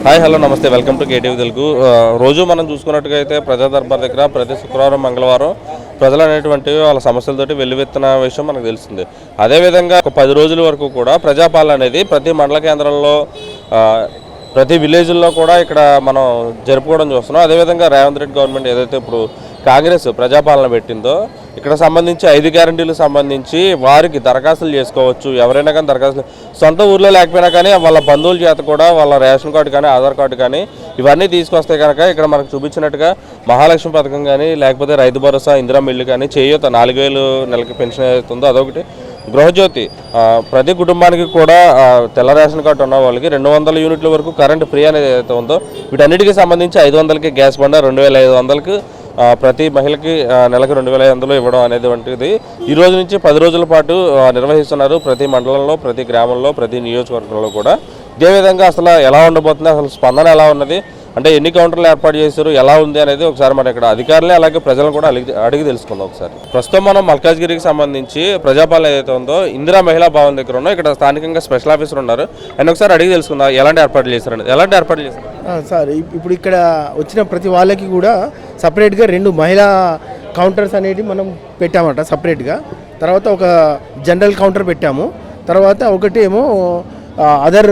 Hi hello నమస్తే welcome to KTV Telugu. రోజు మనం చూసుకున్నట్టుగా అయితే ప్రజా దర్బార్ దగ్గర ప్రతి శుక్రవారం మంగళవారం ప్రజలు అనేటువంటి వాళ్ళ సమస్యలతోటి వెల్లువెత్తిన విషయం మనకు తెలిసిందే. అదేవిధంగా ఒక 10 రోజుల వరకు కూడా ప్రజాపాలన అనేది ప్రతి మండల కేంద్రంలో ప్రతి విలేజ్ల్లో కూడా ఇక్కడ మనం జరుపుకోవడం చూస్తున్నాం. అదేవిధంగా రేవంత్ రెడ్డి గవర్నమెంట్ ఏదైతే ఇప్పుడు కాంగ్రెస్ ప్రజాపాలన పెట్టిందో ఇక్కడ సంబంధించి 5 గ్యారంటీలకు సంబంధించి వారికి దరఖాస్తులు చేసుకోవచ్చు. ఎవరైనా కానీ దరఖాస్తులు సొంత ఊర్లో లేకపోయినా కానీ వాళ్ళ బంధువుల చేత కూడా వాళ్ళ రేషన్ కార్డు కానీ ఆధార్ కార్డు కానీ ఇవన్నీ తీసుకొస్తే కనుక ఇక్కడ మనకు చూపించినట్టుగా మహాలక్ష్మి పథకం కానీ లేకపోతే రైతు భరోసా ఇందిరా మిల్లు కానీ చేయూత 4000 నెలకి పెన్షన్ అవుతుందో అదొకటి, గృహజ్యోతి ప్రతి కుటుంబానికి కూడా తెల్ల రేషన్ కార్డు ఉన్న వాళ్ళకి 200 యూనిట్ల వరకు కరెంట్ ఫ్రీ అనేది ఏదైతే ఉందో వీటన్నిటికీ సంబంధించి 500కి గ్యాస్ బండ 2500కి ప్రతి మహిళకి నెలకు 2500 ఇవ్వడం అనేది వంటిది ఈ రోజు నుంచి 10 రోజుల పాటు నిర్వహిస్తున్నారు. ప్రతి మండలంలో ప్రతి గ్రామంలో ప్రతి నియోజకవర్గంలో కూడా ఇదే విధంగా అసలు ఎలా ఉండబోతుంది, అసలు స్పందన ఎలా ఉన్నది, అంటే ఎన్ని కౌంటర్లు ఏర్పాటు చేశారు, ఎలా ఉంది అనేది ఒకసారి మనం ఇక్కడ అధికారులే అలాగే ప్రజలను కూడా అడిగి తెలుసుకుందాం. ఒకసారి ప్రస్తుతం మనం మల్కాజ్గిరికి సంబంధించి ప్రజాపాలన ఏదైతే ఉందో ఇందిరా మహిళా భవన్ దగ్గర ఉన్నాం. ఇక్కడ స్థానికంగా స్పెషల్ ఆఫీసర్ ఉన్నారు, ఆయన ఒకసారి అడిగి తెలుసుకుందాం ఎలాంటి ఏర్పాట్లు చేశారు. ఎలాంటి ఏర్పాట్లు చేశారు సార్? ఇప్పుడు ఇక్కడ వచ్చిన ప్రతి వాళ్ళకి కూడా సపరేట్గా 2 మహిళా కౌంటర్స్ అనేవి మనం పెట్టామట సపరేట్గా. తర్వాత ఒక జనరల్ కౌంటర్ పెట్టాము. తర్వాత ఒకటి ఏమో అదర్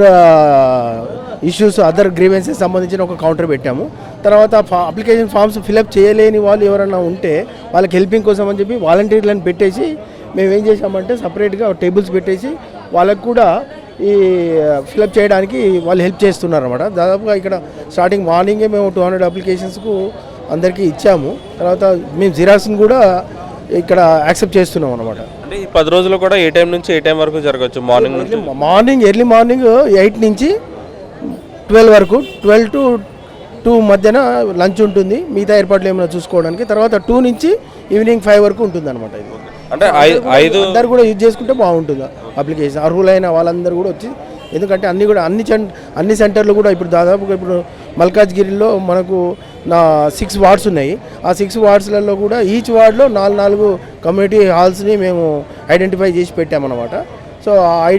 ఇష్యూస్ అదర్ గ్రీవెన్సెస్ సంబంధించిన ఒక కౌంటర్ పెట్టాము. తర్వాత అప్లికేషన్ ఫామ్స్ ఫిలప్ చేయలేని వాళ్ళు ఎవరైనా ఉంటే వాళ్ళకి హెల్పింగ్ కోసం అని చెప్పి వాలంటీర్లను పెట్టేసి మేము ఏం చేసామంటే సపరేట్గా టేబుల్స్ పెట్టేసి వాళ్ళకు కూడా ఈ ఫిలప్ చేయడానికి వాళ్ళు హెల్ప్ చేస్తున్నారు అన్నమాట. దాదాపుగా ఇక్కడ స్టార్టింగ్ మార్నింగే మేము 200 అప్లికేషన్స్కు అందరికీ ఇచ్చాము. తర్వాత మేము జిరాక్స్ని కూడా ఇక్కడ యాక్సెప్ట్ చేస్తున్నాం అనమాట. అంటే ఈ 10 రోజులు కూడా ఏ టైం నుంచి ఏ టైం వరకు జరగవచ్చు? ఎర్లీ మార్నింగ్ 8 నుంచి 12 వరకు, 12 to 2 మధ్యన లంచ్ ఉంటుంది, మిగతా ఏర్పాట్లు ఏమైనా చూసుకోవడానికి. తర్వాత 2 నుంచి ఈవినింగ్ 5 వరకు ఉంటుంది అనమాట. ఇది అంటే అందరు కూడా యూజ్ చేసుకుంటే బాగుంటుంది అప్లికేషన్. అర్హులైన వాళ్ళందరూ కూడా వచ్చి, ఎందుకంటే అన్ని సెంటర్లు కూడా ఇప్పుడు దాదాపుగా ఇప్పుడు మల్కాజ్గిరిలో మనకు 6 వార్డ్స్ ఉన్నాయి. ఆ 6 వార్డ్స్లలో కూడా ఈచ్ వార్డ్లో 4 కమ్యూనిటీ హాల్స్ని మేము ఐడెంటిఫై చేసి పెట్టామన్నమాట. సో ఆ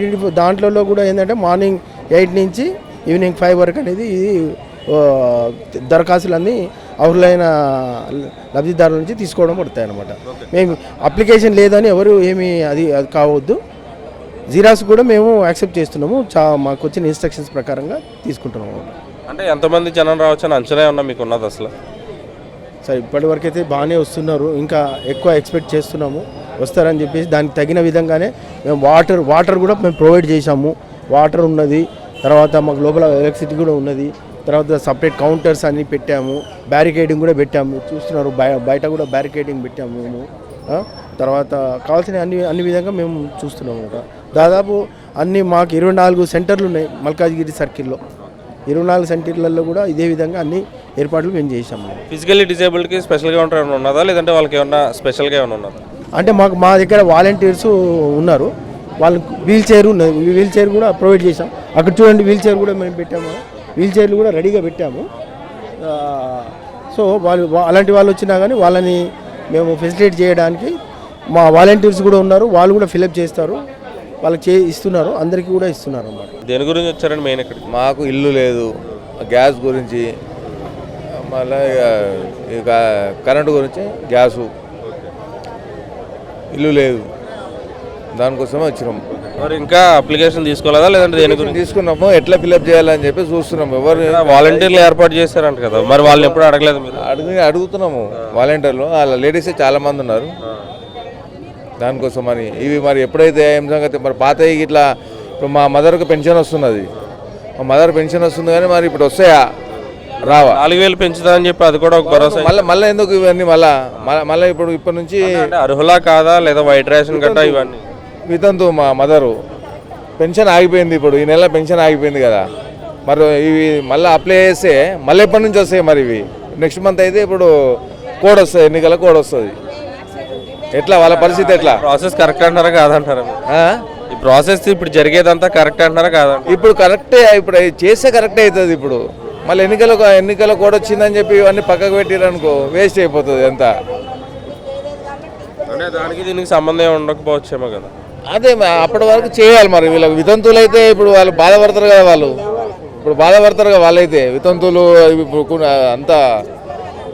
దాంట్లో కూడా ఏంటంటే మార్నింగ్ 8 నుంచి ఈవినింగ్ 5 వరకు అనేది ఇది దరఖాస్తులన్నీ అర్హులైన లబ్ధిదారుల నుంచి తీసుకోవడం పడతాయి అన్నమాట. మేము అప్లికేషన్ లేదని ఎవరు ఏమీ అది కావద్దు. జిరాక్స్ కూడా మేము యాక్సెప్ట్ చేస్తున్నాము, మాకు వచ్చిన ఇన్స్ట్రక్షన్స్ ప్రకారంగా తీసుకుంటున్నాము. అంటే ఎంతమంది జనం రావచ్చు అని అంచనా ఉన్నా మీకు ఉన్నది అసలు? సరే, ఇప్పటివరకు అయితే బాగానే వస్తున్నారు, ఇంకా ఎక్కువ ఎక్స్పెక్ట్ చేస్తున్నాము వస్తారని చెప్పేసి. దానికి తగిన విధంగానే మేము వాటర్ కూడా మేము ప్రొవైడ్ చేసాము. వాటర్ ఉన్నది, తర్వాత మాకు లోపల ఎలక్ట్రిసిటీ కూడా ఉన్నది. తర్వాత సపరేట్ కౌంటర్స్ అన్నీ పెట్టాము, బ్యారికేడింగ్ కూడా పెట్టాము. చూస్తున్నారు బయట కూడా బ్యారికేడింగ్ పెట్టాము మేము. తర్వాత కావాల్సిన అన్ని విధంగా మేము చూస్తున్నాము. దాదాపు మాకు 24 సెంటర్లు ఉన్నాయి మల్కాజ్గిరి సర్కిల్లో. 24 సెంటర్లలో కూడా ఇదే విధంగా అన్ని ఏర్పాట్లు మేము చేసాము. ఫిజికల్లీ డిజేబుల్డ్కి స్పెషల్గా ఏమైనా ఉన్నదా, లేదంటే వాళ్ళకి ఏమన్నా స్పెషల్గా ఏమైనా ఉన్నదా? అంటే మా దగ్గర వాలంటీర్స్ ఉన్నారు, వాళ్ళకి వీల్ చైర్ ఉన్నది, వీల్ చైర్ కూడా ప్రొవైడ్ చేసాం. అక్కడ చూడండి, వీల్ చైర్ కూడా మేము పెట్టాము, వీల్ చైర్లు కూడా రెడీగా పెట్టాము. సో అలాంటి వాళ్ళు వచ్చినా కానీ వాళ్ళని మేము ఫెసిలిటేట్ చేయడానికి మా వాలంటీర్స్ కూడా ఉన్నారు, వాళ్ళు కూడా ఫిలప్ చేస్తారు, వాళ్ళకి ఇస్తున్నారు, అందరికీ కూడా ఇస్తున్నారు అన్నమాట. దేని గురించి వచ్చారండి మెయిన్? ఇక్కడ మాకు ఇల్లు లేదు, గ్యాస్ గురించి, మళ్ళీ ఇక కరెంటు గురించి, గ్యాసు, ఇల్లు లేదు, దానికోసమే వచ్చినాము. మరి ఇంకా అప్లికేషన్ తీసుకోలేదా, లేదంటే దేని గురించి తీసుకున్నాము? ఎట్లా ఫిల్అప్ చేయాలని చెప్పి చూస్తున్నాము. ఎవరు వాలంటీర్లు ఏర్పాటు చేశారంట కదా, మరి వాళ్ళని ఎప్పుడు అడగలేదు మీరు? అడుగుతున్నాము వాలంటీర్లు, వాళ్ళ లేడీసే చాలా మంది ఉన్నారు. దానికోసం అని ఇవి మరి ఎప్పుడైతే ఏం సంగతి మరి పాత ఇట్లా ఇప్పుడు మా మదర్కి పెన్షన్ వస్తున్నది, మా మదర్ పెన్షన్ వస్తుంది కానీ మరి ఇప్పుడు వస్తాయా రావా? 4000 పెంచుతారని చెప్పి అది కూడా ఒక భరోసా. మళ్ళీ ఎందుకు ఇవన్నీ మళ్ళీ ఇప్పటి నుంచి అర్హులా కాదా, లేదా వైట్ రేషన్ గట్టా ఇవన్నీ వితంతు మా మదరు పెన్షన్ ఆగిపోయింది. ఇప్పుడు ఈ నెల పెన్షన్ ఆగిపోయింది కదా, మరి ఇవి మళ్ళీ అప్లై చేస్తే మళ్ళీ ఎప్పటి నుంచి వస్తాయి? మరి ఇవి నెక్స్ట్ మంత్ అయితే ఇప్పుడు కోడ్ వస్తుంది, ఎన్నికల కోడ్ వస్తుంది. ఎట్లా వాళ్ళ పరిస్థితి ఎట్లా? ప్రాసెస్ కరెక్ట్ అంటారా కాదంటారా? ఈ ప్రాసెస్ ఇప్పుడు జరిగేదంతా కరెక్ట్ అంటారా కాదంట? ఇప్పుడు కరెక్టే, ఇప్పుడు చేస్తే కరెక్టే అవుతుంది. ఇప్పుడు మళ్ళీ ఎన్నికల కోడ్ వచ్చిందని చెప్పి ఇవన్నీ పక్కకు పెట్టిరనుకో వేస్ట్ అయిపోతుంది ఎంత. అంటే దానికి దీనికి సంబంధం ఉండకపోవచ్చేమో కదా. అదే అప్పటి వరకు చేయాలి. మరి వీళ్ళకి వితంతువులు అయితే ఇప్పుడు వాళ్ళు బాధపడతారు కదా, వాళ్ళు ఇప్పుడు బాధపడతారు కదా వాళ్ళైతే వితంతువులు అంతా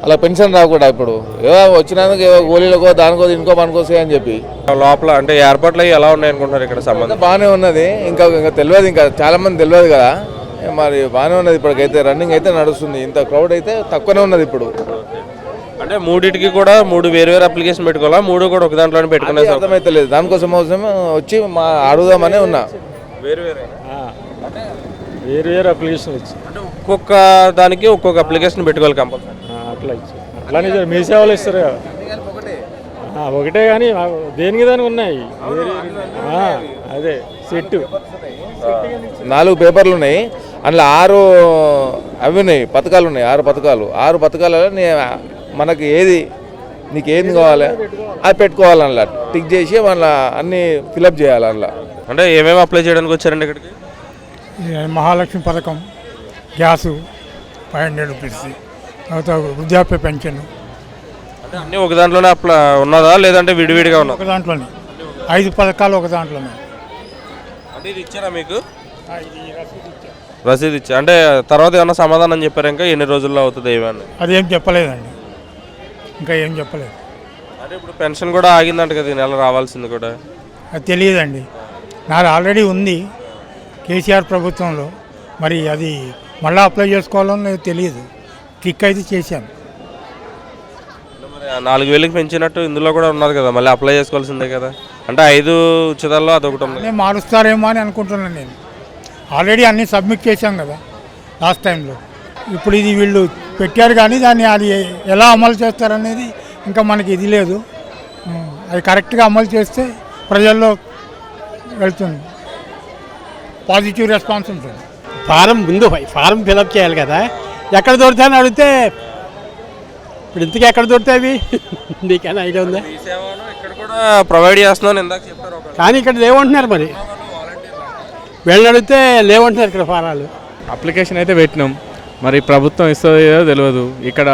అలా పెన్షన్ రాకుండా ఇప్పుడు ఏదో వచ్చినందుకు ఏదో గోళీలకో దానికో దీనికో పనికొస్తాయి అని చెప్పి లోపల అంటే ఏర్పాట్లు అవి ఎలా ఉన్నాయి అనుకుంటారు ఇక్కడ సంబంధం? బాగానే ఉన్నది. ఇంకా తెలియదు, ఇంకా చాలా మంది తెలియదు కదా, మరి బాగానే ఉన్నది. ఇప్పటికైతే రన్నింగ్ అయితే నడుస్తుంది. ఇంత క్రౌడ్ అయితే తక్కువనే ఉన్నది ఇప్పుడు. అంటే మూడింటికి కూడా 3 వేరు అప్లికేషన్ పెట్టుకోవాలా, 3 కూడా ఒక దాంట్లోనే పెట్టుకునే అర్థమైతే లేదు. దానికోసం వచ్చి అడుగుదామనే ఉన్నా. వేరు అప్లికేషన్ ఇచ్చి అంటే ఒక్కొక్క దానికి ఒక్కొక్క అప్లికేషన్ పెట్టుకోవాలి కంపల్సరీ. అట్లా ఇచ్చి అట్లానే మీ సేవలు ఇస్తారు కదా, ఒకటే కానీ దేనికి దానికి ఉన్నాయి. అదే సెట్టు 4 పేపర్లు ఉన్నాయి, అందులో 6 అవి ఉన్నాయి, పథకాలు ఉన్నాయి. 6 పథకాలు. 6 పథకాలలో మనకి ఏది నీకు ఏది కావాలి అది పెట్టుకోవాలి. అందులో టిక్ చేసి మళ్ళీ అన్నీ ఫిలప్ చేయాలి. అందులో అంటే ఏమేమి అప్లై చేయడానికి వచ్చారండి ఇక్కడికి? మహాలక్ష్మి పథకం, గ్యాసు 500 రూపీస్, తర్వాత వృద్ధాప్య పెన్షన్. అంటే అన్నీ ఒక దాంట్లోనే ఉన్నదా లేదంటే విడివిడిగా ఉన్నదా? ఒక దాంట్లోనే 5 పథకాలు ఒక దాంట్లోనే. అంటే ఇది ఇచ్చారా మీకు? రసీదు ఇచ్చా. అంటే తర్వాత ఏమన్నా సమాధానం చెప్పారు ఇంకా ఎన్ని రోజుల్లో అవుతుంది ఏమన్నా? అదేం చెప్పలేదండి, ఇంకా ఏం చెప్పలేదు. అంటే ఇప్పుడు పెన్షన్ కూడా ఆగిందంట కదా, ఈ నెల రావాల్సింది కూడా. అది తెలియదండి, నాది ఆల్రెడీ ఉంది కేసీఆర్ ప్రభుత్వంలో. మరి అది మళ్ళీ అప్లై చేసుకోవాలని తెలియదు. క్లిక్ అయితే చేశాను. మరి 4,000కి పెంచినట్టు ఇందులో కూడా ఉన్నది కదా, మళ్ళీ అప్లై చేసుకోవాల్సిందే కదా. అంటే 5 ఉచితాల్లో అదొకటి ఉంది. అన్నీ మారుస్తారేమో అని అనుకుంటున్నాను నేను. ఆల్రెడీ అన్నీ సబ్మిట్ చేశాం కదా లాస్ట్ టైంలో. ఇప్పుడు ఇది వీళ్ళు పెట్టారు కానీ దాన్ని అది ఎలా అమలు చేస్తారనేది ఇంకా మనకి ఇది లేదు. అది కరెక్ట్గా అమలు చేస్తే ప్రజల్లో వెళ్తుంది, పాజిటివ్ రెస్పాన్స్ ఉంటుంది. ఫారం ఫిలప్ చేయాలి కదా, ఎక్కడ దొరుకుతాయని అడిగితే ఇప్పుడు ఇంతకీ ఎక్కడ దొరుకుతాయి నీకైనా ఐడియా ఉందా? ఇక్కడ కూడా ప్రొవైడ్ చేస్తున్నాను ఇందాక చెప్పారు. కానీ ఇక్కడ లేవంటున్నారు, మరి వీళ్ళని అడిగితే లేవంటున్నారు ఇక్కడ ఫారాలు. అప్లికేషన్ అయితే పెట్టినాం, మరి ప్రభుత్వం ఇస్తుందో తెలియదు. ఇక్కడ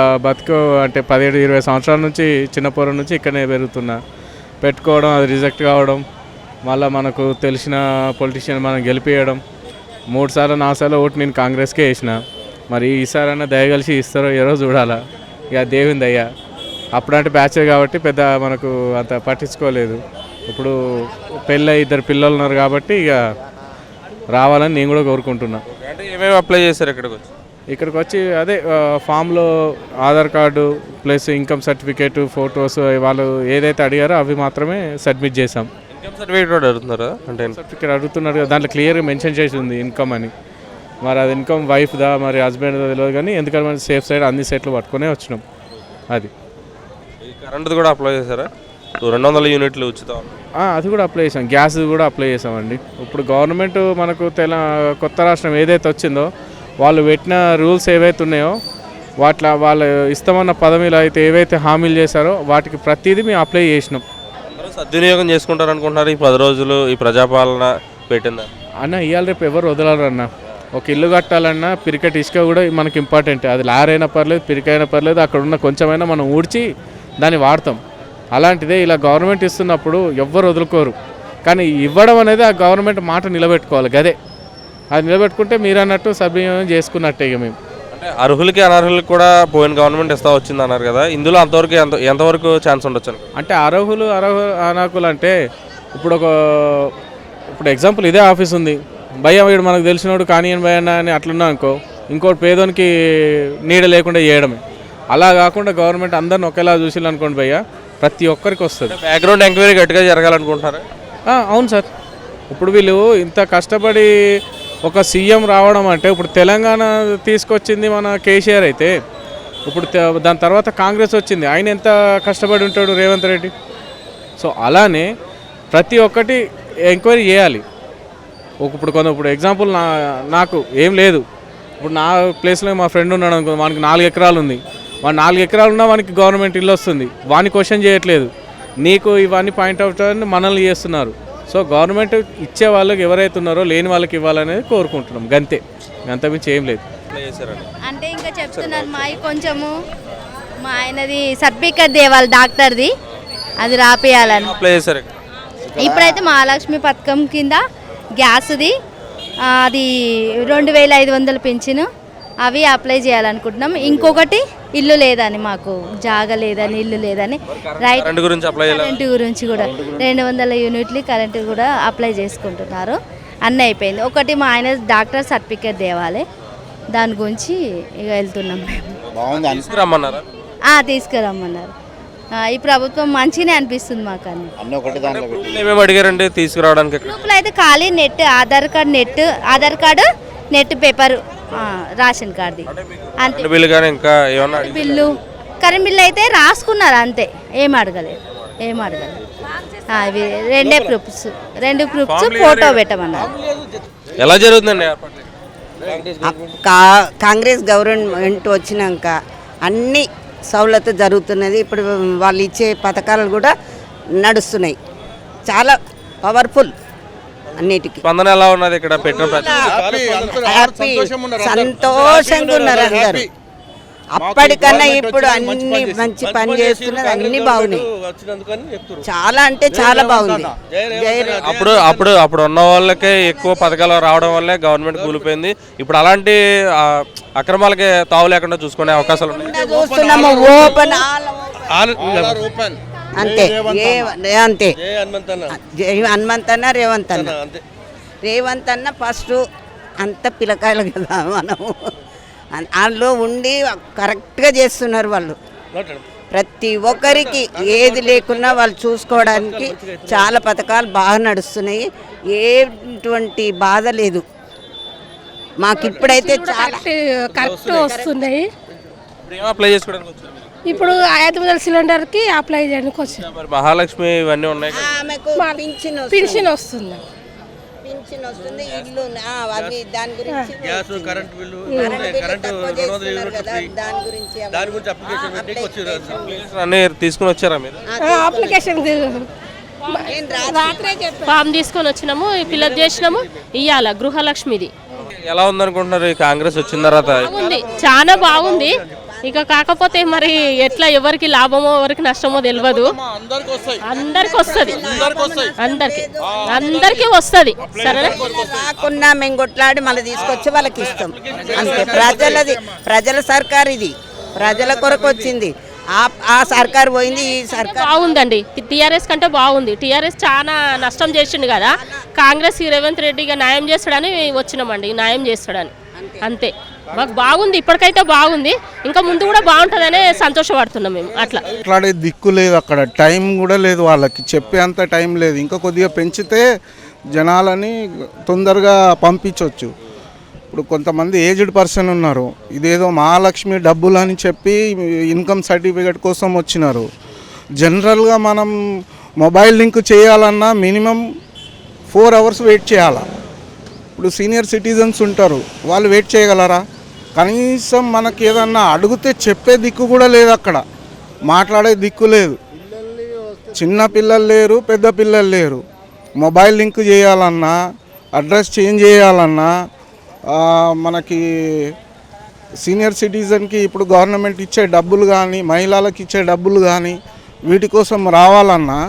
అంటే 17-20 సంవత్సరాల నుంచి చిన్న పొరం నుంచి ఇక్కడనే పెరుగుతున్నా, పెట్టుకోవడం అది రిజెక్ట్ కావడం, మళ్ళీ మనకు తెలిసిన పొలిటీషియన్ మనం గెలిపియడం. 3 సార్లు 4 సార్లు ఓటు నేను కాంగ్రెస్కే వేసిన. మరి ఈసారైనా దయగలిసి ఇస్తారో ఏరో చూడాలా. ఇక దేవుని దయ్య. అప్పుడంటే బ్యాచర్ కాబట్టి పెద్ద మనకు అంత పట్టించుకోలేదు. ఇప్పుడు పెళ్ళి 2 పిల్లలు ఉన్నారు కాబట్టి ఇక రావాలని నేను కూడా కోరుకుంటున్నా. అంటే ఏమేమి అప్లై చేశారు ఇక్కడికి వచ్చి అదే ఫామ్లో Aadhaar card plus income certificate, photos వాళ్ళు ఏదైతే అడిగారో అవి మాత్రమే సబ్మిట్ చేసాం. ఇన్కమ్ సర్టిఫికేట్ కూడా అడుగుతున్నారా? అంటే సర్టిఫికేట్ అడుగుతున్నారు కదా, దాంట్లో క్లియర్గా మెన్షన్ చేసి ఉంది ఇన్కమ్ అని. మరి అది ఇన్కమ్ వైఫ్దా మరి హస్బెండ్దా తెలియదు, కానీ ఎందుకంటే మనం సేఫ్ సైడ్ అన్ని సెట్లు పట్టుకునే వచ్చినాం. అది కరెంటు కూడా అప్లై చేశారా? 200 యూనిట్లు ఉచితం. అది కూడా అప్లై చేసాం. గ్యాస్ కూడా అప్లై చేసామండి. ఇప్పుడు గవర్నమెంట్ మనకు కొత్త రాష్ట్రం ఏదైతే వచ్చిందో వాళ్ళు పెట్టిన రూల్స్ ఏవైతే ఉన్నాయో వాళ్ళు ఇస్తామన్న పదవిలో అయితే ఏవైతే హామీలు చేశారో వాటికి ప్రతిదీ మేము అప్లై చేసినాం. అందరూ సద్వినియోగం చేసుకుంటారు అనుకుంటున్నారు ఈ 10 రోజులు ఈ ప్రజాపాలన పెట్టిందా అన్న? ఇవాళ రేపు ఎవరు వదలరు అన్న. ఒక ఇల్లు కట్టాలన్నా పిరికెట్ ఇసుక కూడా మనకి ఇంపార్టెంట్. అది లారైనా పర్లేదు, పిరికైనా పర్లేదు, అక్కడ ఉన్న కొంచెమైనా మనం ఊడ్చి దాన్ని వాడతాం. అలాంటిదే ఇలా గవర్నమెంట్ ఇస్తున్నప్పుడు ఎవ్వరు వదులుకోరు. కానీ ఇవ్వడం అనేది ఆ గవర్నమెంట్ మాట నిలబెట్టుకోవాలి. గదే అది నిలబెట్టుకుంటే మీరు అన్నట్టు సద్వినియోగం చేసుకున్నట్టే. ఇక మేము అంటే అర్హులకి అనర్హులకి కూడా పోయిన గవర్నమెంట్ ఇస్తా వచ్చింది అన్నారు కదా, ఇందులో అంతవరకు ఎంతవరకు ఛాన్స్ ఉండొచ్చు? అంటే అనర్హులు అంటే ఇప్పుడు ఎగ్జాంపుల్ ఇదే ఆఫీస్ ఉంది, భయ్య వీడు మనకు తెలిసినోడు కానియన్ భయ్య అని అట్లున్నా అనుకో, ఇంకోటి పేదోనికి నీడ లేకుండా చేయడమే. అలా కాకుండా గవర్నమెంట్ అందరిని ఒకేలా చూసిల్లు అనుకోండి భయ్య, ప్రతి ఒక్కరికి వస్తుంది. బ్యాక్గ్రౌండ్ ఎంక్వైరీ గట్టిగా జరగాలనుకుంటున్నారా? అవును సార్. ఇప్పుడు వీళ్ళు ఇంత కష్టపడి ఒక సీఎం రావడం అంటే, ఇప్పుడు తెలంగాణ తీసుకొచ్చింది మన కేసీఆర్ అయితే, ఇప్పుడు దాని తర్వాత కాంగ్రెస్ వచ్చింది, ఆయన ఎంత కష్టపడి ఉంటాడు రేవంత్ రెడ్డి. సో అలానే ప్రతి ఒక్కటి ఎంక్వైరీ చేయాలి. ఇప్పుడు ఎగ్జాంపుల్ నాకు ఏం లేదు, ఇప్పుడు నా ప్లేస్లో మా ఫ్రెండ్ ఉన్నాడు అనుకో, వానికి 4 ఎకరాలు ఉంది, వాడు 4 ఎకరాలు ఉన్నా వానికి గవర్నమెంట్ ఇల్లు వస్తుంది, వాని క్వశ్చన్ చేయట్లేదు. నీకు ఇవన్నీ పాయింట్అవుట్ అని మనల్ని చేస్తున్నారు. సో గవర్నమెంట్ ఇచ్చే వాళ్ళకి ఎవరైతే ఉన్నారో లేని వాళ్ళకి ఇవ్వాలనేది కోరుకుంటున్నాం, గంతే, అంతమించి ఏం లేదు. అంటే ఇంకా చెప్తున్నారు మావి కొంచెము, మా ఆయనది సర్టిఫికేట్ దేవాలి డాక్టర్ది, అది రాపియాలని. ఇప్పుడైతే మహాలక్ష్మి పథకం కింద గ్యాస్ది అది 2500 పెంచిను అవి అప్లై చేయాలనుకుంటున్నాం. ఇంకొకటి ఇల్లు లేదని, మాకు జాగా లేదని, ఇల్లు లేదని, రైట్ కరెంట్ గురించి అప్లై చేయాలి. కరెంటు గురించి కూడా 200 యూనిట్లు కరెంటు కూడా అప్లై చేసుకుంటున్నారు. అన్నీ అయిపోయింది. ఒకటి మా ఆయన డాక్టర్ సర్టిఫికేట్ తేవాలి, దాని గురించి ఇక వెళ్తున్నాం మేము. తీసుకురమ్మన్నారా? తీసుకురమ్మన్నారు. ఈ ప్రభుత్వం మంచిగానే అనిపిస్తుంది మాకు. అన్ని ఏమేమి అడిగారండి తీసుకురావడానికి? గ్రూప్లో అయితే ఖాళీ net, Aadhaar card net paper, ration కార్డుది అంతే. బిల్లు కానీ ఇంకా ఏమన్నా బిల్లు, కరెంట్ బిల్లు అయితే రాసుకున్నారు అంతే, ఏం అడగలేదు. ఇవి రెండు ప్రూఫ్స్ ఫోటో పెట్టమన్నారు. ఎలా జరుగుతుందండి? కాంగ్రెస్ గవర్నమెంట్ వచ్చినాక అన్ని సౌలత్ జరుగుతున్నది. ఇప్పుడు వాళ్ళు ఇచ్చే పథకాలు కూడా నడుస్తున్నాయి, చాలా పవర్ఫుల్ అన్నిటికీ. స్పందన ఎలా ఉన్నది ఇక్కడ పెట్టిన హ్యాపీ, సంతోషంగా ఉన్నారు అందరూ. అప్పటికన్నా ఇప్పుడు అన్ని మంచి పని చేస్తున్నది, అన్ని బాగున్నాయి, చాలా అంటే చాలా బాగుంది. అప్పుడు ఉన్న వాళ్ళకే ఎక్కువ పథకాలు రావడం వల్లే గవర్నమెంట్ కూలిపోయింది. ఇప్పుడు అలాంటి అక్రమాలకి తావు లేకుండా చూసుకునే అవకాశాలు ఉన్నాయి. చూస్తున్నాము ఓపెన్ అంతే అంతే. హనుమంతన్న రేవంత్ అన్న ఫస్ట్ అంత పిల్లకాయలు కదా, మనము అందులో ఉండి కరెక్ట్గా చేస్తున్నారు వాళ్ళు. ప్రతి ఒక్కరికి ఏది లేకున్నా వాళ్ళు చూసుకోవడానికి చాలా పథకాలు బాగా నడుస్తున్నాయి, ఎటువంటి బాధ లేదు మాకు. ఇప్పుడైతే చాలా కరెక్ట్ వస్తున్నాయి. ఇప్పుడు 500 సిలిండర్కి అప్లై చేయడానికి వచ్చాను. మహాలక్ష్మి ఇవన్నీ ఉన్నాయి, పెన్షన్ వస్తుంది, ఇల్లు అవి దాని గురించి అన్నీ తీసుకుని వచ్చారా మీరు? అప్లికేషన్ ఫామ్ తీసుకొని వచ్చినాము, ఫిల్అప్ చేసినాము. ఇవాళ గృహలక్ష్మిది ఎలా ఉందనుకుంటున్నారు ఈ కాంగ్రెస్ వచ్చిన తర్వాత? బాగుంది, చాలా బాగుంది. ఇక కాకపోతే మరి ఎట్లా ఎవరికి లాభమో ఎవరికి నష్టమో తెలియదు. అందరికి వస్తుంది, అందరికి వస్తుంది. సరే, రాకున్నా మేము కొట్లాడి మళ్ళీ తీసుకొచ్చి వాళ్ళకి ఇస్తాం అంతే. ప్రజల సర్కార్ ఇది, ప్రజల కొరకు వచ్చింది. ఆ సర్కార్ పోయింది, ఈ సర్కార్ బాగుందండి. టీఆర్ఎస్ కంటే బాగుంది. టీఆర్ఎస్ చాలా నష్టం చేసిండు కదా, కాంగ్రెస్ రేవంత్ రెడ్డిగా న్యాయం చేస్తాడని వచ్చినామండి, న్యాయం చేస్తాడని అంతే. మాకు బాగుంది, ఇప్పటికైతే బాగుంది. ఇంకా ముందు కూడా బాగుంటుందనే సంతోషపడుతున్నాం మేము. అట్లా మాట్లాడే దిక్కు లేదు, అక్కడ టైం కూడా లేదు, వాళ్ళకి చెప్పేంత టైం లేదు. ఇంకా కొద్దిగా పెంచితే జనాలని తొందరగా పంపించవచ్చు. ఇప్పుడు కొంతమంది ఏజ్డ్ పర్సన్ ఉన్నారు, ఇదేదో మహాలక్ష్మి డబ్బులు అని చెప్పి ఇన్కమ్ సర్టిఫికేట్ కోసం వచ్చినారు. జనరల్గా మనం మొబైల్ లింక్ చేయాలన్నా మినిమం 4 hours వెయిట్ చేయాలా. ఇప్పుడు సీనియర్ సిటిజన్స్ ఉంటారు, వాళ్ళు వెయిట్ చేయగలరా? కనీసం మనకి ఏదన్నా అడిగితే చెప్పే దిక్కు కూడా లేదు, అక్కడ మాట్లాడే దిక్కు లేదు. చిన్న పిల్లలు లేరు, పెద్ద పిల్లలు లేరు. మొబైల్ లింక్ చేయాలన్నా, అడ్రస్ చేంజ్ చేయాలన్నా, మనకి సీనియర్ సిటిజన్కి ఇప్పుడు గవర్నమెంట్ ఇచ్చే డబ్బులు కానీ, మహిళలకు ఇచ్చే డబ్బులు కానీ, వీటి కోసం రావాలన్నా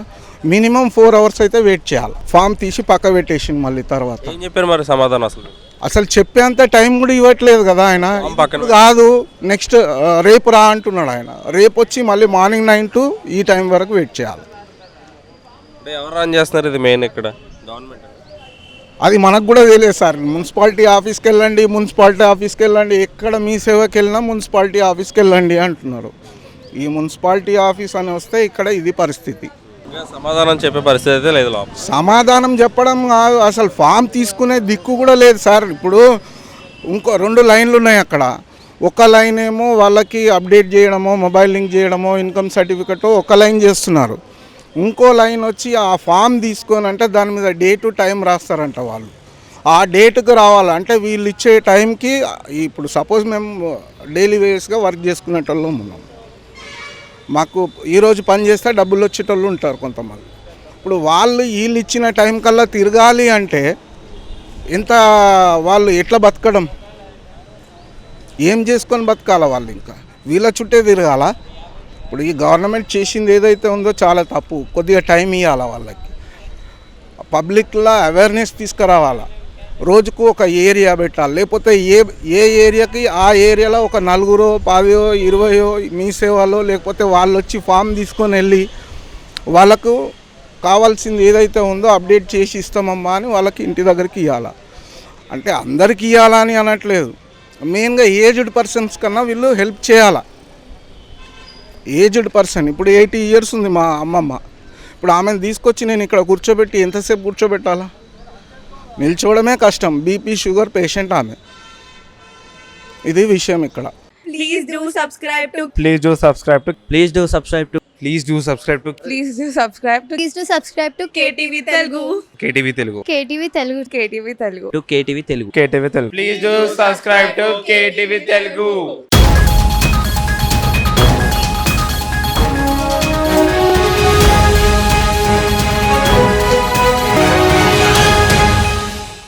మినిమం 4 hours అయితే వెయిట్ చేయాలి. ఫామ్ తీసి పక్క పెట్టేసింది. మళ్ళీ తర్వాత ఏం చెప్పారు మరి సమాధానం? అసలు చెప్పేంత టైం కూడా ఇవ్వట్లేదు కదా ఆయన. కాదు, నెక్స్ట్ రేపు రా అంటున్నాడు ఆయన. రేపు వచ్చి మళ్ళీ మార్నింగ్ 9 to ఈ టైం వరకు వెయిట్ చేయాలి. ఎవరు రన్ చేస్తున్నారు ఇది మెయిన్ ఇక్కడ? గవర్నమెంట్ అది మనకు కూడా తెలియదు సార్. మున్సిపాలిటీ ఆఫీస్కి వెళ్ళండి, ఎక్కడ మీ సేవకి వెళ్ళినా మున్సిపాలిటీ ఆఫీస్కి వెళ్ళండి అంటున్నారు. ఈ మున్సిపాలిటీ ఆఫీస్ అని వస్తే ఇక్కడ ఇది పరిస్థితి. సమాధానం చెప్పే పరిస్థితి అయితే లేదు. సమాధానం చెప్పడం కాదు, అసలు ఫామ్ తీసుకునే దిక్కు కూడా లేదు సార్. ఇప్పుడు ఇంకో 2 లైన్లు ఉన్నాయి అక్కడ. ఒక లైన్ ఏమో వాళ్ళకి అప్డేట్ చేయడమో, మొబైల్ లింక్ చేయడమో, ఇన్కమ్ సర్టిఫికెట్ ఒక లైన్ చేస్తున్నారు. ఇంకో లైన్ వచ్చి ఆ ఫామ్ తీసుకొని అంటే దాని మీద డేటు టైం రాస్తారంట వాళ్ళు. ఆ డేటుకు రావాలంటే వీళ్ళు ఇచ్చే టైంకి, ఇప్పుడు సపోజ్ మేము డైలీ వేస్గా వర్క్ చేసుకునేటోళ్ళు ఉన్నాం, మాకు ఈరోజు పని చేస్తే డబ్బులు వచ్చేటోళ్ళు ఉంటారు కొంతమంది. ఇప్పుడు వీళ్ళు ఇచ్చిన టైం కల్లా తిరగాలి అంటే ఎంత, వాళ్ళు ఎట్లా బతకడం, ఏం చేసుకొని బతకాల వాళ్ళు? ఇంకా వీళ్ళ చుట్టే తిరగాల. ఇప్పుడు ఈ గవర్నమెంట్ చేసింది ఏదైతే ఉందో చాలా తప్పు. కొద్దిగా టైం ఇవ్వాలి వాళ్ళకి, పబ్లిక్లో అవేర్నెస్ తీసుకురావాలా. రోజుకు ఒక ఏరియా పెట్టాలి. లేకపోతే ఏ ఏరియాకి ఆ ఏరియాలో ఒక 4 10 20 మీ సేవలో లేకపోతే వాళ్ళు వచ్చి ఫామ్ తీసుకొని వెళ్ళి వాళ్ళకు కావాల్సింది ఏదైతే ఉందో అప్డేట్ చేసి ఇస్తామమ్మా అని వాళ్ళకి ఇంటి దగ్గరికి ఇవ్వాలా. అంటే అందరికి ఇవ్వాలా అని అనట్లేదు, మెయిన్గా ఏజ్డ్ పర్సన్స్ కన్నా వీళ్ళు హెల్ప్ చేయాలా. ఏజ్డ్ పర్సన్ ఇప్పుడు 80 years ఉంది మా అమ్మమ్మ. ఇప్పుడు ఆమెను తీసుకొచ్చి నేను ఇక్కడ కూర్చోబెట్టి ఎంతసేపు కూర్చోబెట్టాలా? నిల్చోవడమే కష్టం. బీపీ షుగర్ పేషెంట్ ఆమె. ఇది విషయం ఇక్కడ. Please do subscribe to please do subscribe to Please do subscribe to please do subscribe to Please do subscribe to please to subscribe to KTV Telugu KTV Telugu KTV Telugu KTV Telugu KTV Telugu please do subscribe to KTV Telugu.